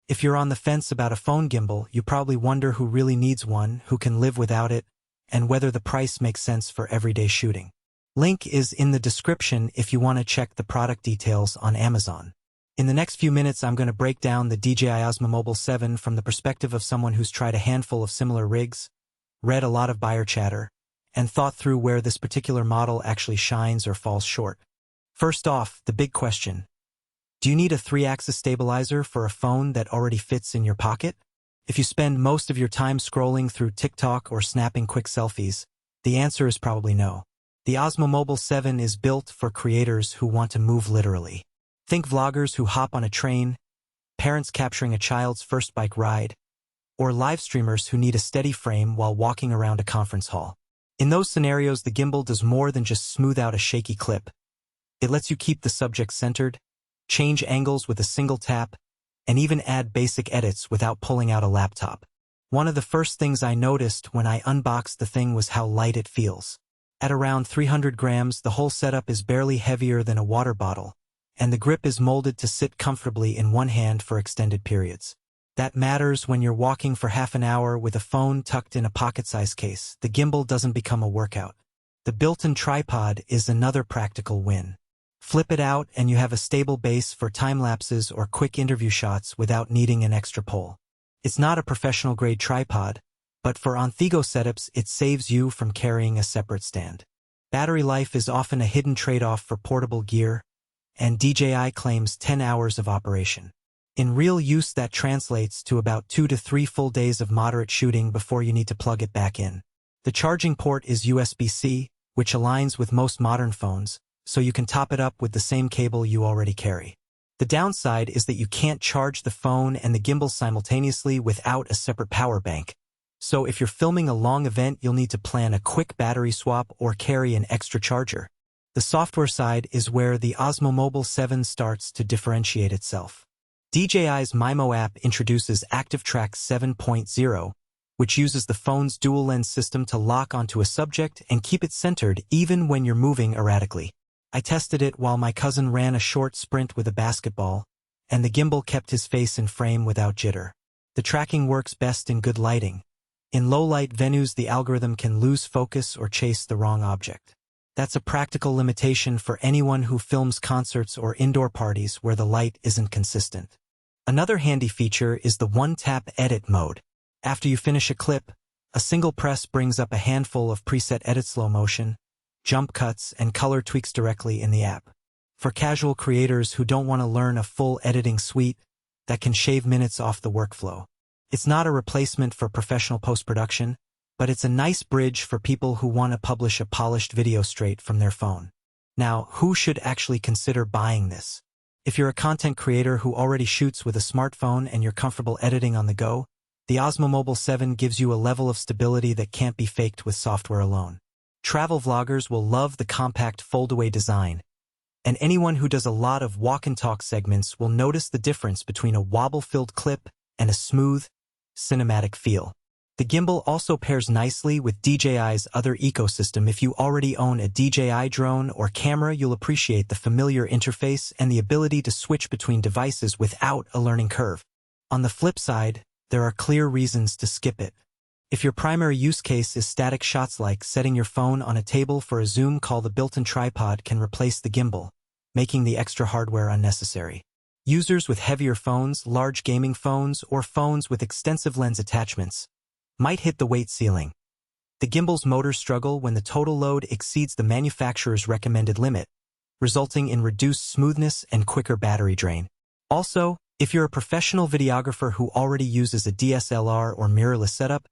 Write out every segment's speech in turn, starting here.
If you're on the fence about a phone gimbal, you probably wonder who really needs one, who can live without it, and whether the price makes sense for everyday shooting. Link is in the description if you want to check the product details on Amazon. In the next few minutes, I'm going to break down the DJI Osmo Mobile 7 from the perspective of someone who's tried a handful of similar rigs, read a lot of buyer chatter, and thought through where this particular model actually shines or falls short. First off, the big question. Do you need a 3-axis stabilizer for a phone that already fits in your pocket? If you spend most of your time scrolling through TikTok or snapping quick selfies, the answer is probably no. The Osmo Mobile 7 is built for creators who want to move literally. Think vloggers who hop on a train, parents capturing a child's first bike ride, or live streamers who need a steady frame while walking around a conference hall. In those scenarios, the gimbal does more than just smooth out a shaky clip. It lets you keep the subject centered, change angles with a single tap, and even add basic edits without pulling out a laptop. One of the first things I noticed when I unboxed the thing was how light it feels. At around 300 grams, the whole setup is barely heavier than a water bottle, and the grip is molded to sit comfortably in one hand for extended periods. That matters when you're walking for half an hour with a phone tucked in a pocket-sized case. The gimbal doesn't become a workout. The built-in tripod is another practical win. Flip it out and you have a stable base for time-lapses or quick interview shots without needing an extra pole. It's not a professional-grade tripod, but for on-the-go setups, it saves you from carrying a separate stand. Battery life is often a hidden trade-off for portable gear, and DJI claims 10 hours of operation. In real use, that translates to about 2 to 3 full days of moderate shooting before you need to plug it back in. The charging port is USB-C, which aligns with most modern phones, so you can top it up with the same cable you already carry. The downside is that you can't charge the phone and the gimbal simultaneously without a separate power bank. So if you're filming a long event, you'll need to plan a quick battery swap or carry an extra charger. The software side is where the Osmo Mobile 7 starts to differentiate itself. DJI's MIMO app introduces ActiveTrack 7.0, which uses the phone's dual-lens system to lock onto a subject and keep it centered even when you're moving erratically. I tested it while my cousin ran a short sprint with a basketball, and the gimbal kept his face in frame without jitter. The tracking works best in good lighting. In low-light venues, the algorithm can lose focus or chase the wrong object. That's a practical limitation for anyone who films concerts or indoor parties where the light isn't consistent. Another handy feature is the one-tap edit mode. After you finish a clip, a single press brings up a handful of preset edit slow motion, jump cuts, and color tweaks directly in the app. For casual creators who don't want to learn a full editing suite, that can shave minutes off the workflow. It's not a replacement for professional post-production, but it's a nice bridge for people who want to publish a polished video straight from their phone. Now, who should actually consider buying this? If you're a content creator who already shoots with a smartphone and you're comfortable editing on the go, the Osmo Mobile 7 gives you a level of stability that can't be faked with software alone. Travel vloggers will love the compact fold-away design, and anyone who does a lot of walk-and-talk segments will notice the difference between a wobble-filled clip and a smooth, cinematic feel. The gimbal also pairs nicely with DJI's other ecosystem. If you already own a DJI drone or camera, you'll appreciate the familiar interface and the ability to switch between devices without a learning curve. On the flip side, there are clear reasons to skip it. If your primary use case is static shots like setting your phone on a table for a Zoom call, the built-in tripod can replace the gimbal, making the extra hardware unnecessary. Users with heavier phones, large gaming phones, or phones with extensive lens attachments might hit the weight ceiling. The gimbal's motors struggle when the total load exceeds the manufacturer's recommended limit, resulting in reduced smoothness and quicker battery drain. Also, if you're a professional videographer who already uses a DSLR or mirrorless setup,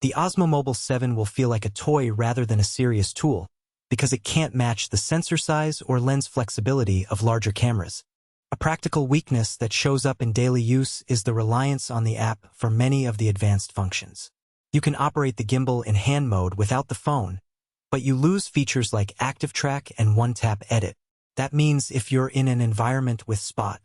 the Osmo Mobile 7 will feel like a toy rather than a serious tool, because it can't match the sensor size or lens flexibility of larger cameras. A practical weakness that shows up in daily use is the reliance on the app for many of the advanced functions. You can operate the gimbal in hand mode without the phone, but you lose features like ActiveTrack and one-tap edit. That means if you're in an environment with spot